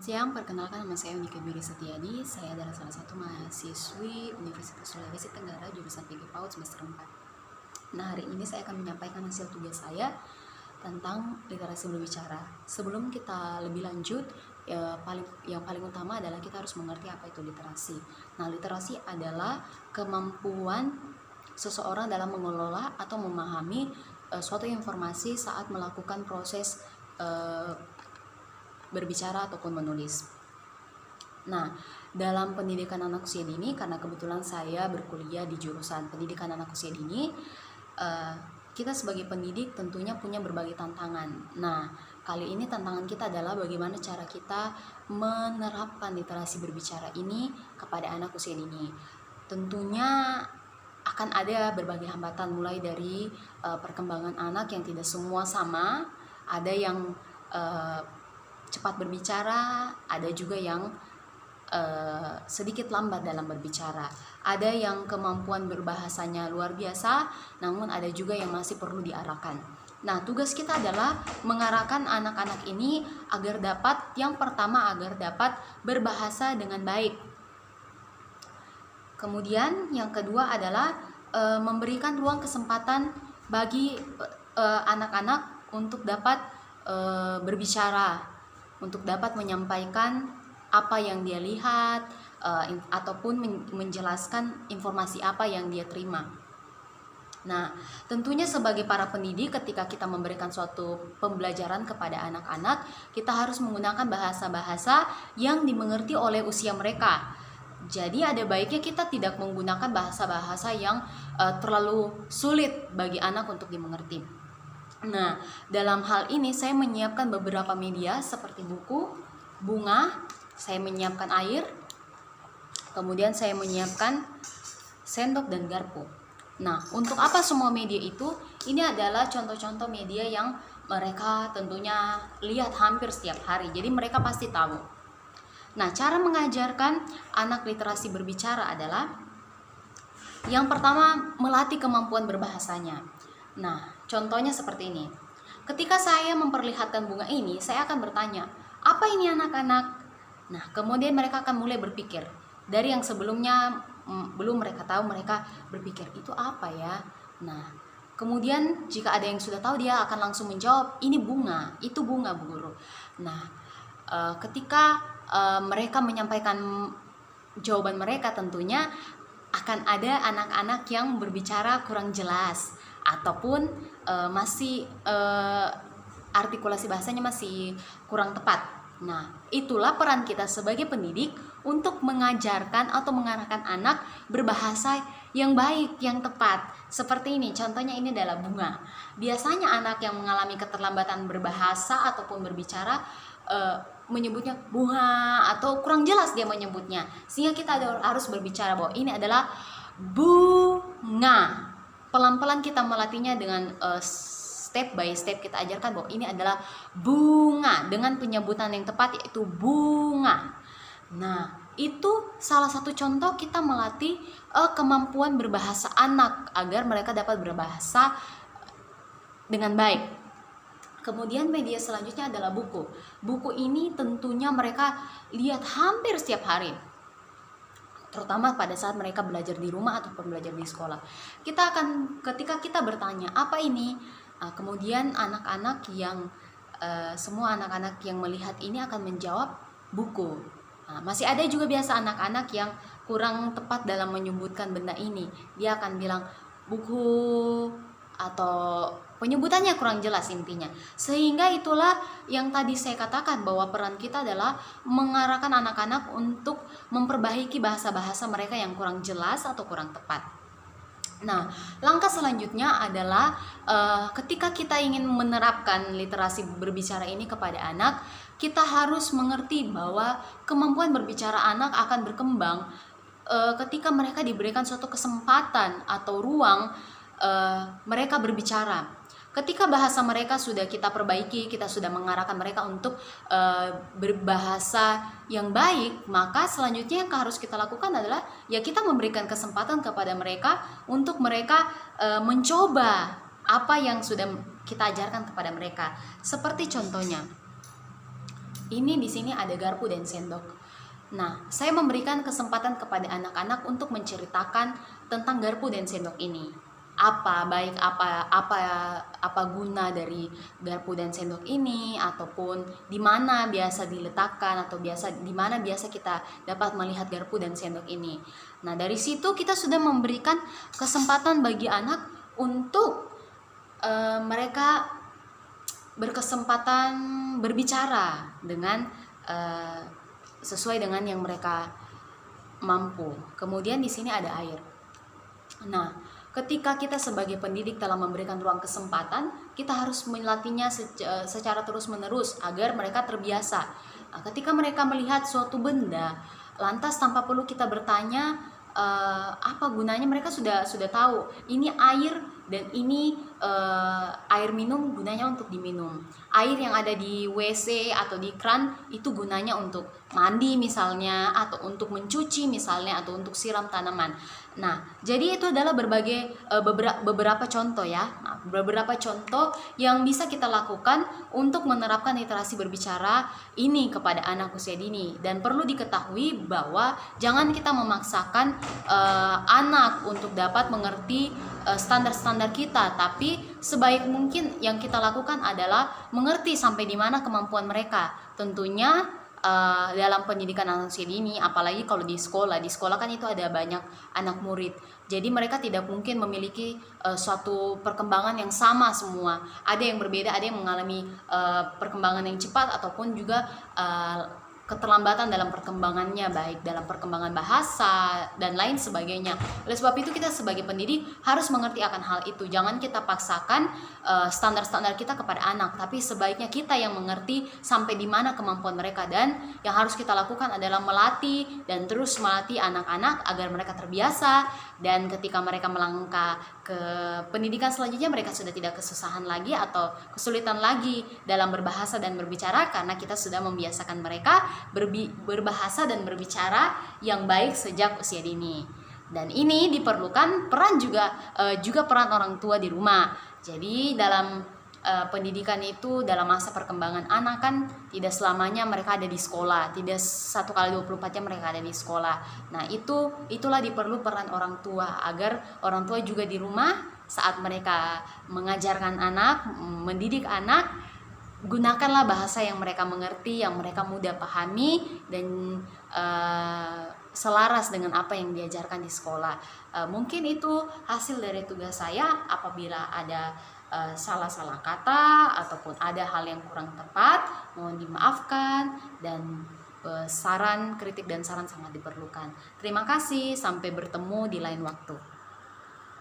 siang, perkenalkan nama saya Unika Biri Setiadi. Saya adalah salah satu mahasiswi Universitas Sulawesi Tenggara jurusan PG PAUD semester 4. Nah, hari ini saya akan menyampaikan hasil tugas saya tentang literasi berbicara. Sebelum kita lebih lanjut, yang paling utama adalah kita harus mengerti apa itu literasi. Nah, literasi adalah kemampuan seseorang dalam mengelola atau memahami suatu informasi saat melakukan proses berbicara ataupun menulis. Nah, dalam pendidikan anak usia dini, karena kebetulan saya berkuliah di jurusan pendidikan anak usia dini, kita sebagai pendidik tentunya punya berbagai tantangan. Nah, kali ini tantangan kita adalah bagaimana cara kita menerapkan literasi berbicara ini kepada anak usia dini. Tentunya akan ada berbagai hambatan, mulai dari perkembangan anak yang tidak semua sama, ada yang cepat berbicara, ada juga yang sedikit lambat dalam berbicara, ada yang kemampuan berbahasanya luar biasa, namun ada juga yang masih perlu diarahkan. Nah, tugas kita adalah mengarahkan anak-anak ini agar dapat berbahasa dengan baik. Kemudian yang kedua adalah memberikan ruang kesempatan bagi anak-anak untuk dapat berbicara, untuk dapat menyampaikan apa yang dia lihat ataupun menjelaskan informasi apa yang dia terima. Nah, tentunya sebagai para pendidik, ketika kita memberikan suatu pembelajaran kepada anak-anak, kita harus menggunakan bahasa-bahasa yang dimengerti oleh usia mereka. Jadi ada baiknya kita tidak menggunakan bahasa-bahasa yang terlalu sulit bagi anak untuk dimengerti. Nah, dalam hal ini saya menyiapkan beberapa media seperti buku, bunga, saya menyiapkan air, kemudian saya menyiapkan sendok dan garpu. Nah, untuk apa semua media itu? Ini adalah contoh-contoh media yang mereka tentunya lihat hampir setiap hari, jadi mereka pasti tahu. Nah, cara mengajarkan anak literasi berbicara adalah yang pertama, melatih kemampuan berbahasanya. Nah, contohnya seperti ini. Ketika saya memperlihatkan bunga ini, saya akan bertanya, apa ini anak-anak? Nah, kemudian mereka akan mulai berpikir. Dari yang sebelumnya belum mereka tahu, mereka berpikir, itu apa ya? Nah, kemudian jika ada yang sudah tahu, dia akan langsung menjawab, ini bunga, itu bunga, Bu Guru. Nah, ketika mereka menyampaikan jawaban mereka, tentunya akan ada anak-anak yang berbicara kurang jelas ataupun masih artikulasi bahasanya masih kurang tepat. Nah, itulah peran kita sebagai pendidik untuk mengajarkan atau mengarahkan anak berbahasa yang baik, yang tepat. Seperti ini, contohnya ini adalah bunga. Biasanya anak yang mengalami keterlambatan berbahasa ataupun berbicara menyebutnya bunga atau kurang jelas dia menyebutnya, sehingga kita harus berbicara bahwa ini adalah bunga. Pelan-pelan kita melatihnya dengan step by step, kita ajarkan bahwa ini adalah bunga dengan penyebutan yang tepat, yaitu bunga. Nah, itu salah satu contoh kita melatih kemampuan berbahasa anak agar mereka dapat berbahasa dengan baik. Kemudian media selanjutnya adalah buku. Buku ini tentunya mereka lihat hampir setiap hari, terutama pada saat mereka belajar di rumah ataupun belajar di sekolah. Ketika kita bertanya, apa ini? Kemudian semua anak-anak yang melihat ini akan menjawab buku. Masih ada juga biasa anak-anak yang kurang tepat dalam menyebutkan benda ini. Dia akan bilang buku atau penyebutannya kurang jelas intinya. Sehingga itulah yang tadi saya katakan, bahwa peran kita adalah mengarahkan anak-anak untuk memperbaiki bahasa-bahasa mereka yang kurang jelas atau kurang tepat. Nah, langkah selanjutnya adalah ketika kita ingin menerapkan literasi berbicara ini kepada anak, kita harus mengerti bahwa kemampuan berbicara anak akan berkembang ketika mereka diberikan suatu kesempatan atau ruang mereka berbicara. Ketika bahasa mereka sudah kita perbaiki, kita sudah mengarahkan mereka untuk berbahasa yang baik, maka selanjutnya yang harus kita lakukan adalah ya kita memberikan kesempatan kepada mereka untuk mereka mencoba apa yang sudah kita ajarkan kepada mereka. Seperti contohnya, Ini di sini ada garpu dan sendok. Nah, saya memberikan kesempatan kepada anak-anak untuk menceritakan tentang garpu dan sendok ini. Apa guna dari garpu dan sendok ini, ataupun di mana biasa diletakkan, atau di mana biasa kita dapat melihat garpu dan sendok ini. Nah, dari situ kita sudah memberikan kesempatan bagi anak untuk mereka berkesempatan berbicara dengan sesuai dengan yang mereka mampu. Kemudian di sini ada air. Nah, ketika kita sebagai pendidik telah memberikan ruang kesempatan, kita harus melatihnya secara terus-menerus agar mereka terbiasa. Nah, ketika mereka melihat suatu benda, lantas tanpa perlu kita bertanya apa gunanya, mereka sudah tahu ini air dan ini air minum gunanya untuk diminum. Air yang ada di WC atau di kran itu gunanya untuk mandi misalnya, atau untuk mencuci misalnya, atau untuk siram tanaman. Nah, jadi itu adalah beberapa contoh ya. Nah, beberapa contoh yang bisa kita lakukan untuk menerapkan literasi berbicara ini kepada anak usia dini. Dan perlu diketahui bahwa jangan kita memaksakan anak untuk dapat mengerti standar-standar kita, tapi sebaik mungkin yang kita lakukan adalah mengerti sampai di mana kemampuan mereka. Tentunya dalam pendidikan anak usia dini, apalagi kalau di sekolah kan itu ada banyak anak murid. Jadi mereka tidak mungkin memiliki suatu perkembangan yang sama semua. Ada yang berbeda, ada yang mengalami perkembangan yang cepat ataupun juga keterlambatan dalam perkembangannya, baik dalam perkembangan bahasa dan lain sebagainya. Oleh sebab itu kita sebagai pendidik harus mengerti akan hal itu. Jangan kita paksakan standar-standar kita kepada anak, tapi sebaiknya kita yang mengerti sampai di mana kemampuan mereka. Dan yang harus kita lakukan adalah melatih dan terus melatih anak-anak agar mereka terbiasa, dan ketika mereka melangkah ke pendidikan selanjutnya mereka sudah tidak kesusahan lagi atau kesulitan lagi dalam berbahasa dan berbicara, karena kita sudah membiasakan mereka berbahasa dan berbicara yang baik sejak usia dini. Dan ini diperlukan peran juga peran orang tua di rumah. Jadi dalam pendidikan itu, dalam masa perkembangan anak kan tidak selamanya mereka ada di sekolah, tidak 1x24 jam mereka ada di sekolah. Nah, itulah diperlu peran orang tua, agar orang tua juga di rumah saat mereka mengajarkan anak, mendidik anak, gunakanlah bahasa yang mereka mengerti, yang mereka mudah pahami, dan selaras dengan apa yang diajarkan di sekolah. Mungkin itu hasil dari tugas saya. Apabila ada salah-salah kata ataupun ada hal yang kurang tepat, mohon dimaafkan, dan kritik dan saran sangat diperlukan. Terima kasih, sampai bertemu di lain waktu.